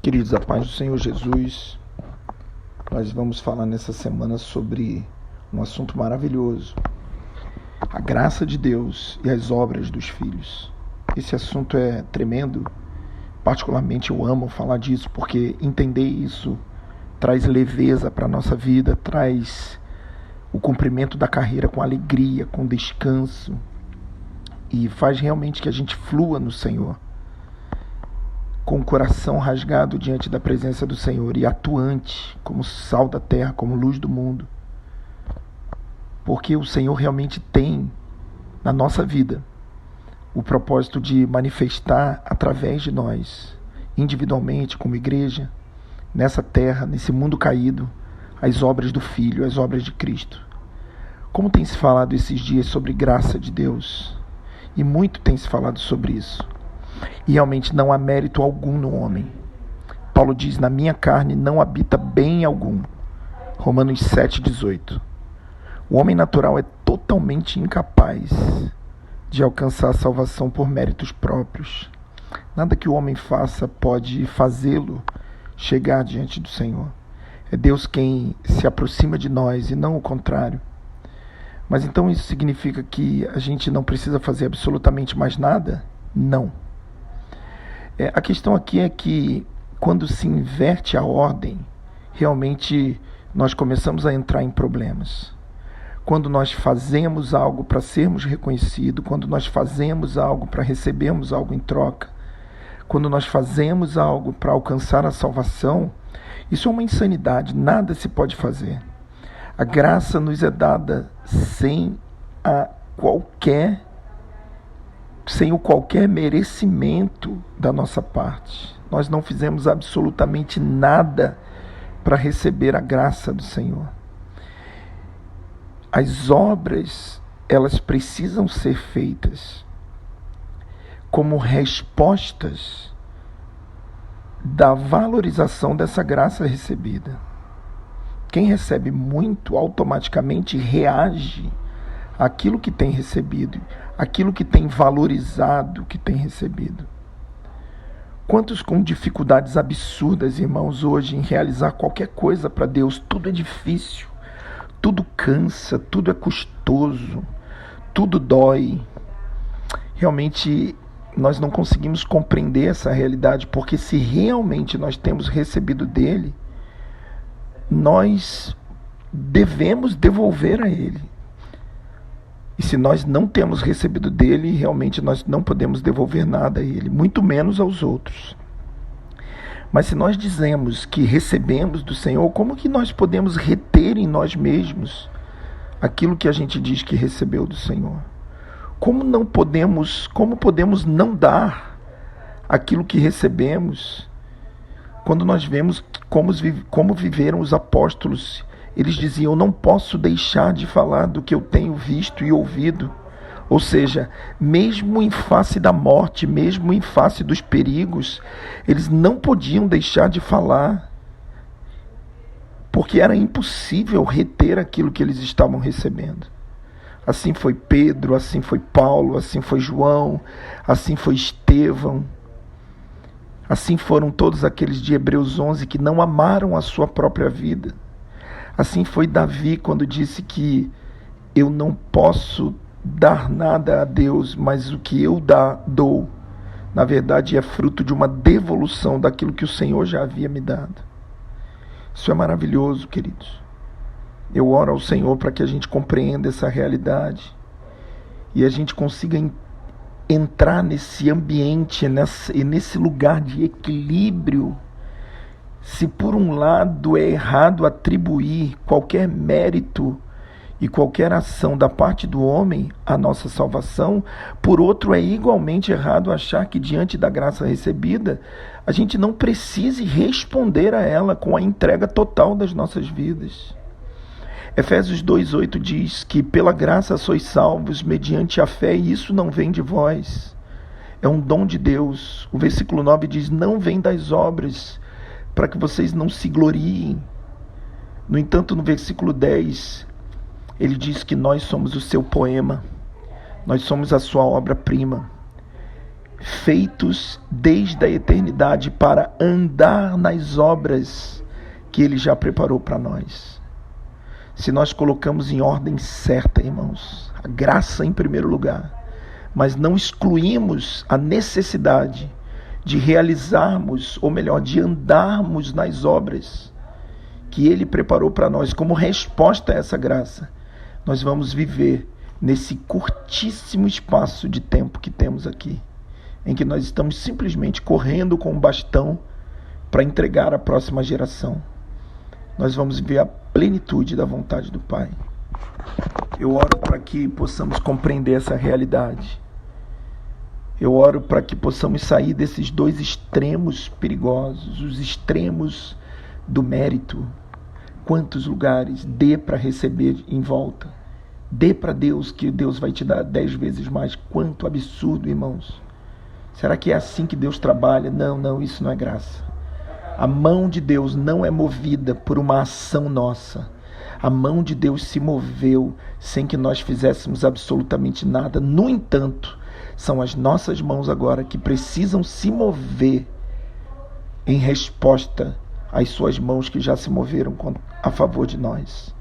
Queridos, a paz do Senhor Jesus, nós vamos falar nessa semana sobre um assunto maravilhoso, a graça de Deus e as obras dos filhos. Esse assunto é tremendo, particularmente eu amo falar disso, porque entender isso traz leveza para a nossa vida, traz o cumprimento da carreira com alegria, com descanso, e faz realmente que a gente flua no Senhor, com o coração rasgado diante da presença do Senhor e atuante como sal da terra, como luz do mundo. Porque o Senhor realmente tem na nossa vida o propósito de manifestar através de nós, individualmente, como igreja, nessa terra, nesse mundo caído, as obras do Filho, as obras de Cristo. Como tem se falado esses dias sobre graça de Deus? E muito tem se falado sobre isso. E realmente não há mérito algum no homem. Paulo diz, na minha carne não habita bem algum. Romanos 7,18. O homem natural é totalmente incapaz de alcançar a salvação por méritos próprios. Nada que o homem faça pode fazê-lo chegar diante do Senhor. É Deus quem se aproxima de nós e não o contrário. Mas então isso significa que a gente não precisa fazer absolutamente mais nada? Não. A questão aqui é que quando se inverte a ordem, realmente nós começamos a entrar em problemas. Quando nós fazemos algo para sermos reconhecidos, quando nós fazemos algo para recebermos algo em troca, quando nós fazemos algo para alcançar a salvação, isso é uma insanidade, nada se pode fazer. A graça nos é dada sem o qualquer merecimento da nossa parte. Nós não fizemos absolutamente nada para receber a graça do Senhor. As obras, elas precisam ser feitas como respostas da valorização dessa graça recebida. Quem recebe muito, automaticamente reage àquilo que tem recebido, aquilo que tem valorizado, que tem recebido. Quantos com dificuldades absurdas, irmãos, hoje em realizar qualquer coisa para Deus? Tudo é difícil, tudo cansa, tudo é custoso, tudo dói. Realmente nós não conseguimos compreender essa realidade, porque se realmente nós temos recebido dele, nós devemos devolver a ele. E se nós não temos recebido dele, realmente nós não podemos devolver nada a ele, muito menos aos outros. Mas se nós dizemos que recebemos do Senhor, como que nós podemos reter em nós mesmos aquilo que a gente diz que recebeu do Senhor? Como podemos não dar aquilo que recebemos? Quando nós vemos como viveram os apóstolos, eles diziam, eu não posso deixar de falar do que eu tenho visto e ouvido. Ou seja, mesmo em face da morte, mesmo em face dos perigos, eles não podiam deixar de falar, porque era impossível reter aquilo que eles estavam recebendo. Assim foi Pedro, assim foi Paulo, assim foi João, assim foi Estevão. Assim foram todos aqueles de Hebreus 11 que não amaram a sua própria vida. Assim foi Davi quando disse que eu não posso dar nada a Deus, mas o que eu dou, na verdade é fruto de uma devolução daquilo que o Senhor já havia me dado. Isso é maravilhoso, queridos. Eu oro ao Senhor para que a gente compreenda essa realidade e a gente consiga entrar nesse ambiente, nesse lugar de equilíbrio. Se por um lado é errado atribuir qualquer mérito e qualquer ação da parte do homem à nossa salvação, por outro é igualmente errado achar que diante da graça recebida, a gente não precise responder a ela com a entrega total das nossas vidas. Efésios 2,8 diz que pela graça sois salvos mediante a fé, e isso não vem de vós, é um dom de Deus. O versículo 9 diz, não vem das obras, para que vocês não se gloriem. No entanto, no versículo 10, ele diz que nós somos o seu poema, nós somos a sua obra-prima, feitos desde a eternidade para andar nas obras que Ele já preparou para nós. Se nós colocamos em ordem certa, irmãos, a graça em primeiro lugar, mas não excluímos a necessidade de realizarmos, ou melhor, de andarmos nas obras que Ele preparou para nós como resposta a essa graça, nós vamos viver nesse curtíssimo espaço de tempo que temos aqui, em que nós estamos simplesmente correndo com um bastão para entregar à próxima geração. Nós vamos ver a plenitude da vontade do Pai. Eu oro para que possamos compreender essa realidade. Eu oro para que possamos sair desses dois extremos perigosos, os extremos do mérito. Quantos lugares dê para receber em volta? Dê para Deus que Deus vai te dar 10 vezes mais. Quanto absurdo, irmãos. Será que é assim que Deus trabalha? Não, isso não é graça. A mão de Deus não é movida por uma ação nossa. A mão de Deus se moveu sem que nós fizéssemos absolutamente nada. No entanto, são as nossas mãos agora que precisam se mover em resposta às suas mãos que já se moveram a favor de nós.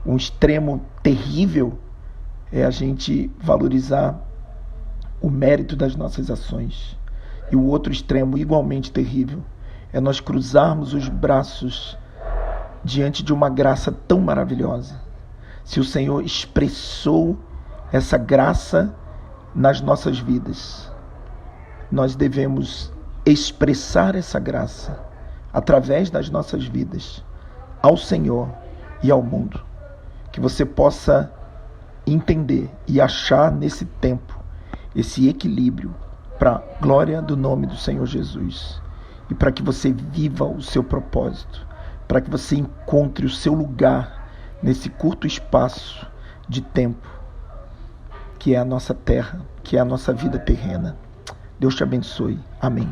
Um extremo terrível é a gente valorizar o mérito das nossas ações. E o outro extremo, igualmente terrível, é nós cruzarmos os braços diante de uma graça tão maravilhosa. Se o Senhor expressou essa graça nas nossas vidas, nós devemos expressar essa graça através das nossas vidas ao Senhor e ao mundo. Que você possa entender e achar nesse tempo esse equilíbrio para a glória do nome do Senhor Jesus e para que você viva o seu propósito, para que você encontre o seu lugar nesse curto espaço de tempo que é a nossa terra, que é a nossa vida terrena. Deus te abençoe. Amém.